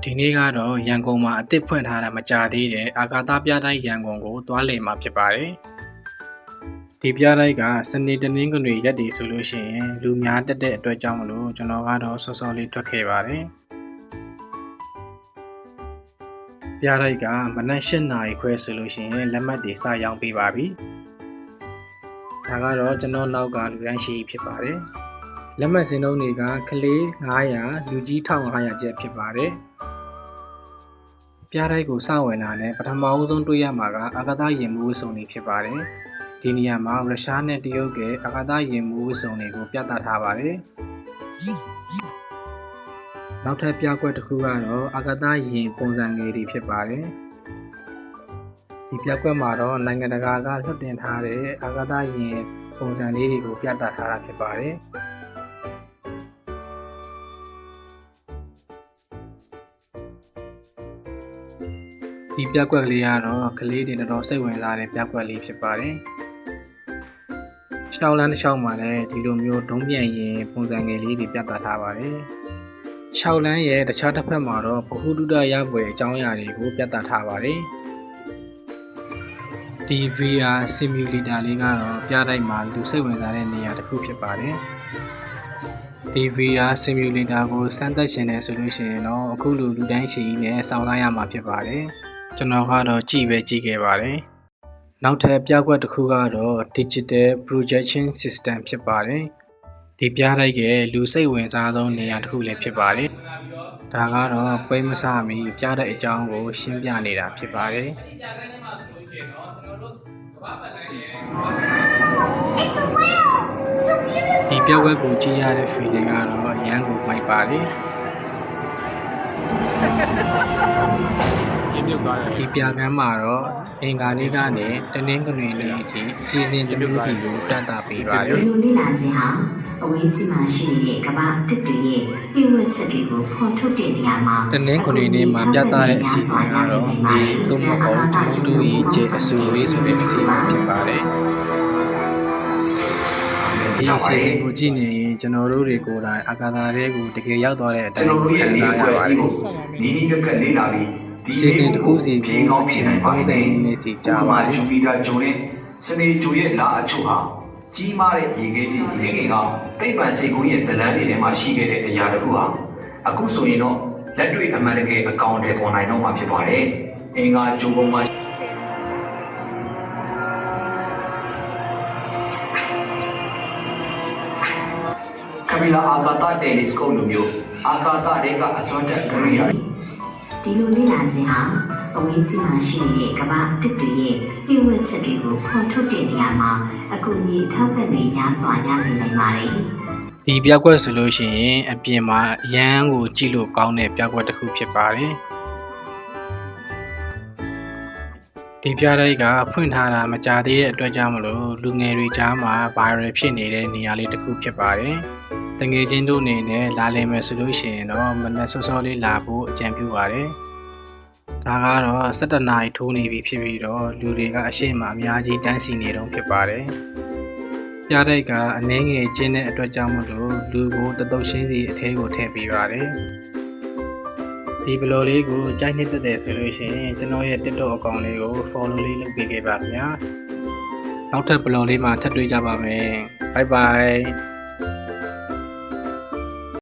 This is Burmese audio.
ဒီနေ့ကတော့ရန်ကုန်မှာအသစ်ဖွင့်ထားတာမကြာသေးတဲ့အာကာသပြတိုက်ရန်ကုန်ကိုသွားလည်မှာဖြစ်ပါတယ်။ဒီပြတိုက်ကစနေတနင်္ဂနွေရက်တွေဆိုလို့ရှိရင်လူများတက်တဲ့အတွက်ကြောင့်မလို့ကျွန်တော်ကတော့စောစောလေးထွက်ခဲ့ပါတယ်။ပြတိုက်ကမနက်၈နာရီခွဲဆိုလို့ရှိရင်လက်မှတ်တွေစရောင်းပေးပါပြီ။ဒါကတော့ကျွန်တော်နောက်ကလူတန်းရှိဖြစ်ပါတယ်။လက်မှတ်စင်းလုံးတွေကကလေး900လူကြီး1500ကျပ်ဖြစ်ပါတယ်။ပြတိုက်ကိုစဝင်တာနဲ့ပထမအဦးဆုံးတွေ့ရမှာကအာကာသယာဉ်မှူးဝတ်စုံတွေဖြစ်ပါတယ်။ဒီနေရာမှာရုရှားနဲ့တရုတ်ကအာကာသယာဉ်မှူးဝတ်စုံတွေကိုပြသထားပါတယ်။နောက်ထပ်ပြကွက်တစ်ခုကတော့အာကာသယာဉ်ပုံစံငယ်တွေဖြစ်ပါတယ်။ဒီပြကွက်မှာတော့နိုင်ငံတကာကလွှတ်တင်ထားတဲ့အာကာသယာဉ်ပုံစံလေးတွေကိုပြသထားတာဖြစ်ပါတယ်။ဒီပြကွက်ကလေးကတော့ကလေးတွေတော်တော်စိတ်ဝင်စားတဲ့ပြကွက်လေးဖြစ်ပါတယ်။ရှောင်းလန်းတစ်လျှောက်မှာလည်းဒီလိုမျိုးဒုံးပြန်ရင်ပုံစံငယ်လေးတွေပြသထားပါတယ်။ရှောင်းလန်းရဲ့တခြားတစ်ဖက်မှာတော့ဗဟုသုတရပွဲအကြောင်းအရာတွေကိုပြသထားပါတယ်။ဒီ VR simulator လေးကတော့ပြတိုက်မှာလူစိတ်ဝင်စားတဲ့နေရာတစ်ခုဖြစ်ပါတယ်။ဒီ VR simulator ကိုစမ်းသပ်ရှင်နေဆိုလို့ရှိရင်တော့အခုလူတိုင်းချီနဲ့စောင့်စားရမှာဖြစ်ပါတယ်။ကျွန်တော်ကတော့ကြည့်ခဲ့ပါတယ်။နောက်ထပ်ပြကွက်တစ်ခုကတော့ Digital Projection System ဖြစ်ပါတယ်။ဒီပြတိုက်ကလူစိတ်ဝင်စားဆုံးနေရာတစ်ခုလည်းဖြစ်ပါတယ်။ဒါကတော့ပွဲမစမီပြတိုက်အကြောင်းကိုရှင်းပြနေတာဖြစ်ပါတယ်။ဒီပြကွက်ကိုကြည့်ရတဲ့ feeling ကတော့အရန်ကိုမိုက်ပါတယ်။ဒီပြကမ်းမှာတော့အင်္ဂါနေ့ကနေတနင်္ဂနွေနေ့အထိအစီအစဉ်တစ်မျိုးစီကိုပြသပေးပါတယ်။ဒီလိုလေ့လာခြင်းဟာအဝေးကြီးမှာရှိနေတဲ့ကမ္ဘာတစ်တွေရဲ့ပြည့်ဝချက်တွေကိုဖော်ထုတ်တဲ့နေရာမှာတနင်္ဂနွေနေ့မှာပြသတဲ့အစီအစဉ်ကတော့ဒီသုံးမအောင်တူကြီးကျေအဆူလေးဆိုတဲ့အစီအစဉ်ဖြစ်ပါတယ်။ဒီအစီအစဉ်ကိုကြည့်နေရင်ကျွန်တော်တို့တွေကိုယ်တိုင်အာကာသထဲကိုတကယ်ရောက်သွားတဲ့အတိုင်းခံစားရပါတယ်။နီးနီးကပ်ကပ်လေ့လာပြီးဒီအစီအစဉ်တစ်ခုစီကိုအချိန်30မိနစ်စီကြာပါတယ်။ဂျူပီတာဂျုံနဲ့စနေဂျိုရဲ့လာအချို့ဟာကြီးမားတဲ့ရေခဲကြီးရေငယ်ကသိပ္ပံစေကုန်းရဲ့ဇလန်းတွေထဲမှာရှိခဲ့တဲ့အရာတစ်ခုဟာအခုဆိုရင်တော့လက်တွေ့အမှန်တကယ်အကောင်အထည်ပေါ်နိုင်တော့မှာဖြစ်ပါတယ်။အင်္ဂါဂျိုပုံမှာကမီလာအာကာသတယ်လီစကုပ်လိုမျိုးအာကာသတွေကအစွမ်းတက်ကြရဒီလိုလေ့လာခြင်းဟာအဝေးကြီးမှာရှိနေတဲ့ကမ္ဘာတစ်တွေရဲ့ပြည့်ဝချက်တွေကိုဖော်ထုတ်တဲ့နေရာမှာအကူအညီထောက်ပံ့တွေများစွာရရှိနိုင်ပါတယ်။ဒီပြကွက်ဆိုလို့ရှိရင်အပြင်မှာရန်ကိုကြည့်လို့ကောင်းတဲ့ပြကွက်တစ်ခုဖြစ်ပါတယ်။ဒီပြတိုက်ကဖွင့်ထားတာမကြာသေးတဲ့အတွက်ကြောင့်မလို့လူငယ်တွေကြားမှာ viral ဖြစ်နေတဲ့နေရာလေးတစ်ခုဖြစ်ပါတယ်။တငယ်ချင်းတို့အနေနဲ့လာလည်မယ်ဆိုလို့ရှိရင်တော့မနက်စောစောလေးလာဖို့အကြံပြုပါတယ်။ဒါကတော့17နာရီထိုးနေပြီဖြစ်ပြီးတော့လူတွေကအရှိမအများကြီးတန်းစီနေတော့ဖြစ်ပါတယ်။ပြတိုက်ကအနှဲငယ်ကျင်းတဲ့အတွက်ကြောင့်မလို့လူကိုတတုပ်ရှင်းစီအထဲကိုထည့်ပေးပါတယ်။ဒီဘလော်လေးကိုကြိုက်နှစ်သက်ဆိုလို့ရှိရင်ကျွန်တော်ရဲ့ TikTok အကောင့်လေးကို follow လေးလုပ်ပေးခဲ့ပါခင်ဗျာ။နောက်ထပ်ဘလော်လေးမှာထပ်တွေ့ကြပါမယ်။ Bye bye